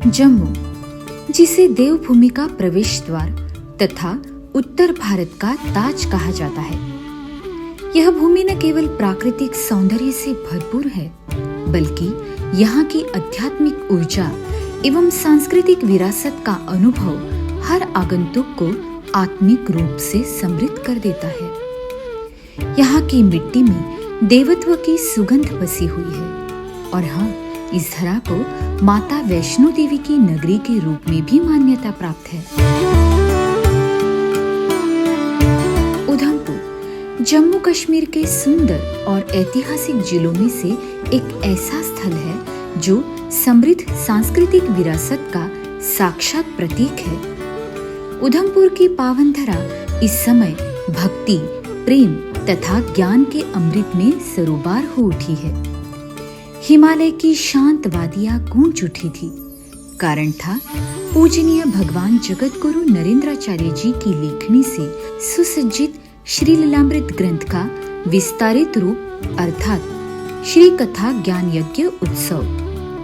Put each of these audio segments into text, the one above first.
जम्मू, जिसे देवभूमि का प्रवेश द्वार तथा उत्तर भारत का ताज कहा जाता है। यह भूमि न केवल प्राकृतिक सौंदर्य से भरपूर है, बल्कि यहाँ की आध्यात्मिक ऊर्जा एवं सांस्कृतिक विरासत का अनुभव हर आगंतुक को आत्मिक रूप से समृद्ध कर देता है। यहाँ की मिट्टी में देवत्व की सुगंध बसी हुई है और हाँ, इस धरा को माता वैष्णो देवी की नगरी के रूप में भी मान्यता प्राप्त है। उधमपुर जम्मू कश्मीर के सुंदर और ऐतिहासिक जिलों में से एक ऐसा स्थल है जो समृद्ध सांस्कृतिक विरासत का साक्षात प्रतीक है। उधमपुर की पावन धरा इस समय भक्ति, प्रेम तथा ज्ञान के अमृत में सरोबार हो उठी है। हिमालय की शांत वादियां गूंज उठी थी। कारण था पूजनीय भगवान जगत गुरु नरेंद्राचार्य जी की लेखनी से सुसज्जित श्री लीलामृत ग्रंथ का विस्तारित रूप अर्थात श्री कथा ज्ञान यज्ञ उत्सव।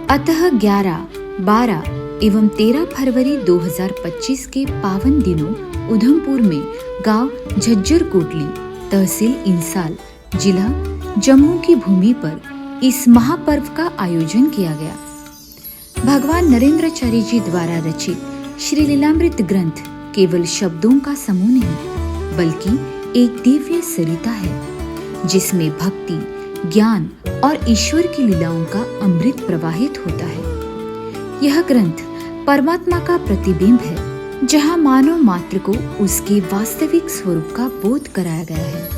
अतः 11, 12 एवं 13 फरवरी 2025 के पावन दिनों उधमपुर में गांव झज्जर कोटली, तहसील इंसाल, जिला जम्मू की भूमि पर इस महापर्व का आयोजन किया गया। भगवान नरेंद्राचार्य जी द्वारा रचित श्री लीलामृत ग्रंथ केवल शब्दों का समूह नहीं, बल्कि एक दिव्य सरिता है जिसमें भक्ति, ज्ञान और ईश्वर की लीलाओं का अमृत प्रवाहित होता है। यह ग्रंथ परमात्मा का प्रतिबिंब है, जहाँ मानव मात्र को उसके वास्तविक स्वरूप का बोध कराया गया है।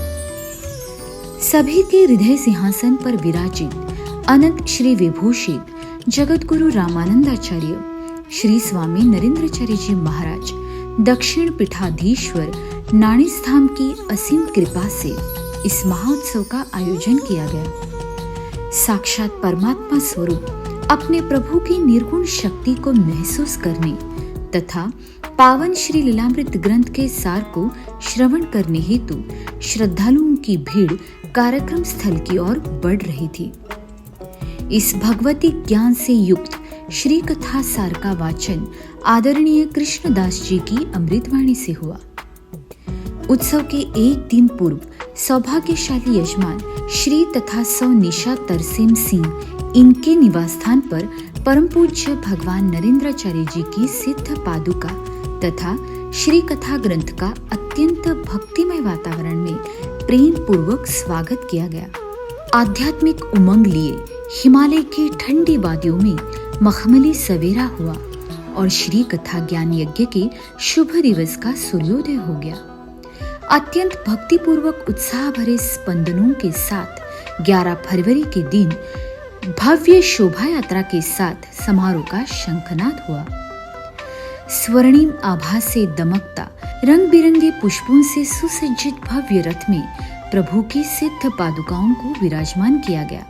सभी के हृदय सिंहासन पर विराजित अनंत श्री विभूषित जगत गुरु रामानंदाचार्य श्री स्वामी नरेंद्राचार्य जी महाराज दक्षिण पीठाधीश्वर नाणिस्थाम की असीम कृपा से इस महोत्सव का आयोजन किया गया। साक्षात परमात्मा स्वरूप अपने प्रभु की निर्गुण शक्ति को महसूस करने तथा पावन श्री लीलामृत ग्रंथ के सार को श्रवण करने हेतु श्रद्धालुओं की भीड़ कार्यक्रम स्थल की ओर बढ़ रही थी। इस भगवती ज्ञान से युक्त श्री कथा सार का वाचन आदरणीय कृष्णदास जी की अमृतवाणी से हुआ। उत्सव के एक दिन पूर्व सौभाग्यशाली यजमान श्री तथा सौ निशा तरसेम सिंह इनके निवास स्थान पर परम पूज्य भगवान नरेंद्राचार्य जी की सिद्ध पादुका तथा श्री कथा ग्रंथ का अत्यंत भक्तिमय वातावरण में प्रेम पूर्वक स्वागत किया गया। आध्यात्मिक उमंग लिए हिमालय की ठंडी वादियों में मखमली सवेरा हुआ और श्री कथा ज्ञान यज्ञ के शुभ दिवस का सूर्योदय हो गया। अत्यंत भक्तिपूर्वक उत्साह भरे स्पंदनों के साथ 11 फरवरी के दिन भव्य शोभा यात्रा के साथ समारोह का शंखनाद हुआ। स्वर्णिम आभा से दमकता रंग बिरंगे पुष्पों से सुसज्जित भव्य रथ में प्रभु की सिद्ध पादुकाओं को विराजमान किया गया।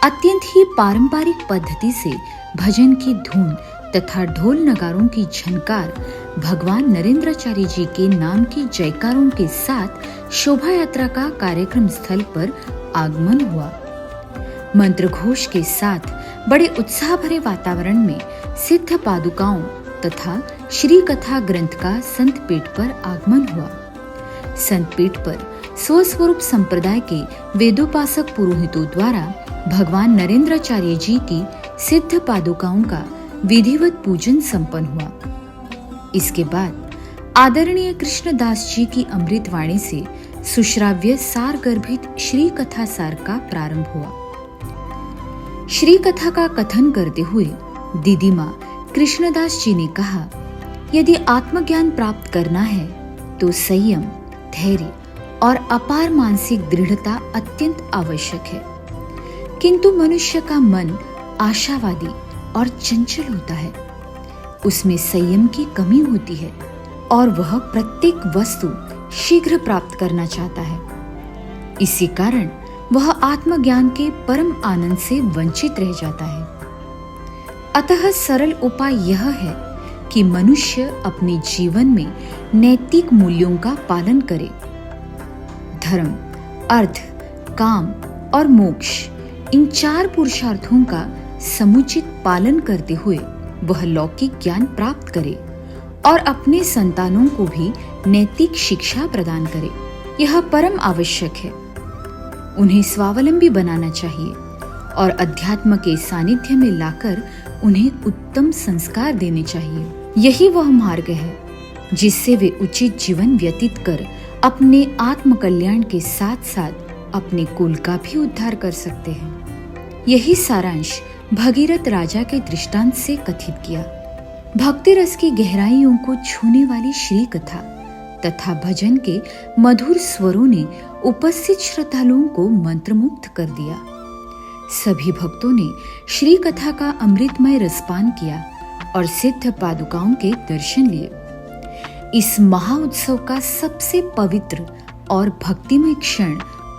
अत्यंत ही पारंपरिक पद्धति से भजन की धुन तथा ढोल नगारों की झनकार भगवान नरेंद्राचार्य जी के नाम की जयकारों के साथ शोभा यात्रा का कार्यक्रम स्थल पर आगमन हुआ। मंत्र घोष के साथ बड़े उत्साह भरे वातावरण में सिद्ध पादुकाओं तथा श्री कथा ग्रंथ का संत पीठ पर आगमन हुआ। संत पीठ पर स्वस्वरूप संप्रदाय के वेदोपासक पुरोहितों द्वारा भगवान नरेंद्राचार्य जी की सिद्ध पादुकाओं का विधिवत पूजन संपन्न हुआ। इसके बाद आदरणीय कृष्णदास जी की अमृतवाणी से सुश्राव्य सार गर्भित श्री कथा सार का प्रारंभ हुआ। श्री कथा का कथन करते हुए दीदी माँ कृष्णदास जी ने कहा, यदि आत्मज्ञान प्राप्त करना है तो संयम, धैर्य और अपार मानसिक दृढ़ता अत्यंत आवश्यक है। किंतु मनुष्य का मन आशावादी और चंचल होता है। उसमें संयम की कमी होती है और वह प्रत्येक वस्तु शीघ्र प्राप्त करना चाहता है। इसी कारण वह आत्मज्ञान के परम आनंद से वंचित रह जाता है। अतः सरल उपाय यह है कि मनुष्य अपने जीवन में नैतिक मूल्यों का पालन करे। धर्म, अर्थ, काम और मोक्ष इन 4 पुरुषार्थों का समुचित पालन करते हुए वह लौकिक ज्ञान प्राप्त करे और अपने संतानों को भी नैतिक शिक्षा प्रदान करे। यह परम आवश्यक है। उन्हें स्वावलंबी बनाना चाहिए और अध्यात्म के सानिध्य में लाकर उन्हें उत्तम संस्कार देने चाहिए। यही वह मार्ग है जिससे वे उचित जीवन व्यतीत कर अपने आत्म कल्याण के साथ साथ अपने कुल का भी उद्धार कर सकते हैं। यही सारांश भगीरथ राजा के दृष्टांत से कथित किया। भक्ति रस की गहराइयों को छूने वाली श्री कथा तथा भजन के मधुर स्वरों ने उपस्थित श्रद्धालुओं को मंत्रमुग्ध कर दिया। सभी भक्तों ने श्री कथा का अमृतमय रसपान किया और सिद्ध पादुकाओं के दर्शन लिए। इस महाउत्सव का सबसे पवित्र और भक्तिमय क्षण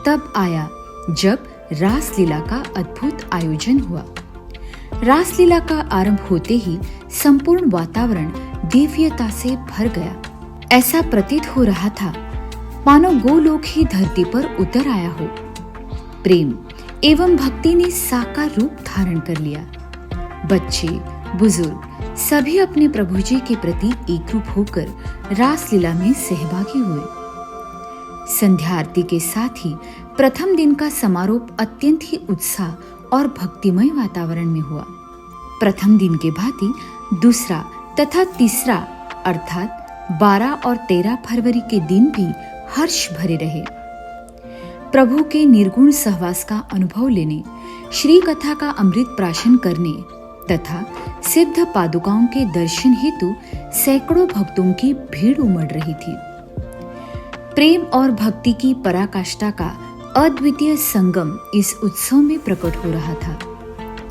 तब आया जब रासलीला का अद्भुत आयोजन हुआ। रासलीला का आरंभ होते ही संपूर्ण वातावरण दिव्यता से भर गया। ऐसा प्रतीत हो रहा था मानो गोलोक ही धरती पर उतर आया हो। प्रेम एवं भक्ति ने साकार रूप धारण कर लिया। बच्चे, बुजुर्ग सभी अपने प्रभु जी के प्रति एकरूप होकर रासलीला में सहभागी हुए। संध्या आरती के साथ ही प्रथम दिन का समारोह अत्यंत ही उत्साह और भक्तिमय वातावरण में हुआ। प्रथम दिन के भांति दूसरा तथा तीसरा अर्थात 12 और 13 फरवरी के दिन भी हर्ष भरे रहे। प्रभु के निर्गुण सहवास का अनुभव लेने, श्री कथा का अमृत प्राशन करने तथा सिद्ध पादुकाओं के दर्शन हेतु सैकड़ों भक्तों की भीड़ उमड़ रही थी। प्रेम और भक्ति की पराकाष्ठा का अद्वितीय संगम इस उत्सव में प्रकट हो रहा था।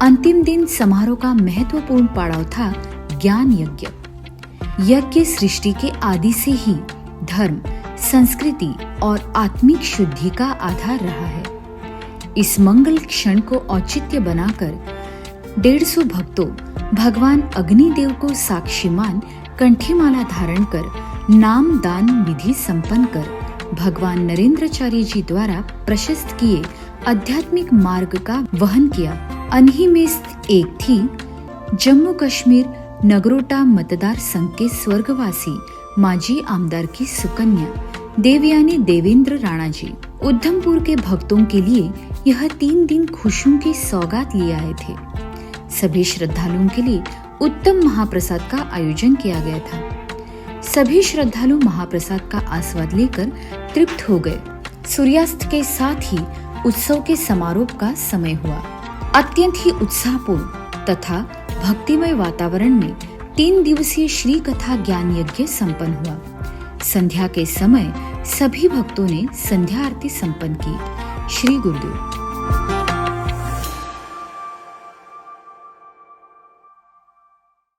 अंतिम दिन समारोह का महत्वपूर्ण पड़ाव था ज्ञान यज्ञ। यज्ञ सृष्टि के आदि से ही धर्म, संस्कृति और आत्मिक शुद्धि का आधार रहा है। इस मंगल क्षण को औचित्य बनाकर 150 भक्तों भगवान अग्निदेव को साक्षी मान कंठीमाला धारण कर नाम दान विधि संपन्न कर भगवान नरेंद्राचार्य जी द्वारा प्रशस्त किए आध्यात्मिक मार्ग का वहन किया। अनही में एक थी जम्मू कश्मीर नगरोटा मतदार संघ के स्वर्गवासी माजी आमदार की सुकन्या देवयानी देवेंद्र राणा जी। उधमपुर के भक्तों के लिए यह 3 दिन खुशियों की सौगात लिए आए थे। सभी श्रद्धालुओं के लिए उत्तम महाप्रसाद का आयोजन किया गया था। सभी श्रद्धालु महाप्रसाद का आस्वाद लेकर तृप्त हो गए। सूर्यास्त के साथ ही उत्सव के समारोह का समय हुआ। अत्यंत ही उत्साहपूर्ण तथा भक्तिमय वातावरण में 3 दिवसीय श्री कथा ज्ञान यज्ञ संपन्न हुआ। संध्या के समय सभी भक्तों ने संध्या आरती संपन्न की। श्री गुरुदेव।